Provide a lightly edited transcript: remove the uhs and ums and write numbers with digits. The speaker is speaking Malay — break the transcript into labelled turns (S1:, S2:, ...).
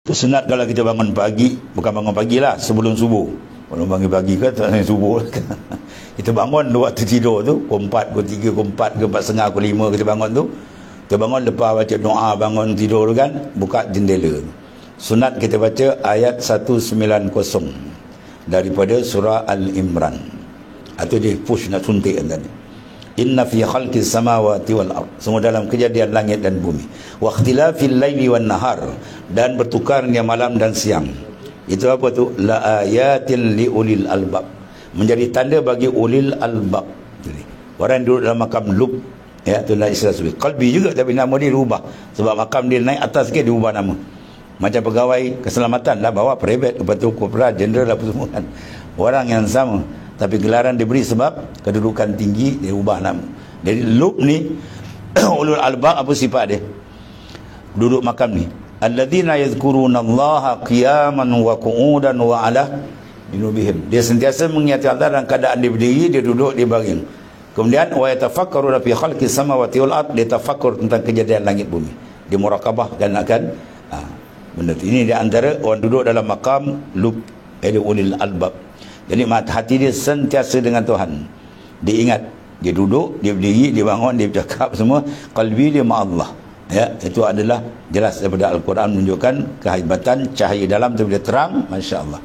S1: Sunat kalau kita bangun pagi, bukan bangun pagi lah, sebelum subuh. Kalau bangun pagi ke tak sampai subuh. Kita bangun waktu tidur tu, pukul 4, pukul 3, pukul 4 ke 4.30, pukul 5 kita bangun tu. Kita bangun lepas baca doa bangun tidur tu kan, buka jendela. Sunat kita baca ayat 190 daripada surah Al-Imran. Atau dia push nak suntik kan tadi. Inna fi khalqis samawati wal ard, semua dalam kejadian langit dan bumi, wa ikhtilafil laili wan nahar, dan bertukarnya malam dan siang. Itu apa tu? La ayatin li ulil albab, menjadi tanda bagi ulil albab. Jadi orang yang duduk dalam makam lub, ya, tu nak istilah subi. Qalbi juga, tapi nama dia diubah sebab makam dia naik atas sikit, diubah nama. Macam pegawai keselamatan lah, bawa private, lepas tu korporat, jeneral, apa semua kan. Orang yang sama, tapi gelaran diberi sebab kedudukan tinggi, dia ubah nama. Jadi lub ni ulul albab, apa sifat dia? Duduk makam ni, alladzina yadhkurunallaha qiyaman wa qu'udan wa ala junubihim. Dia sentiasa mengingat Allah dalam keadaan dia berdiri, dia duduk, dia baring. Kemudian wa yatafakkaruna fi khalqis samawati wal ard, dia tafakkur tentang kejadian langit bumi. Dia murakabah dan akan benda tu. Ini di antara orang duduk dalam makam lub, ulil albab. Jadi hati dia sentiasa dengan Tuhan. Dia ingat, dia duduk, dia berdiri, dia bangun, dia bercakap semua, qalbi dia ma'allah. Ya, itu adalah jelas daripada Al-Quran menunjukkan kehebatan cahaya dalam tu bila terang, masya-Allah.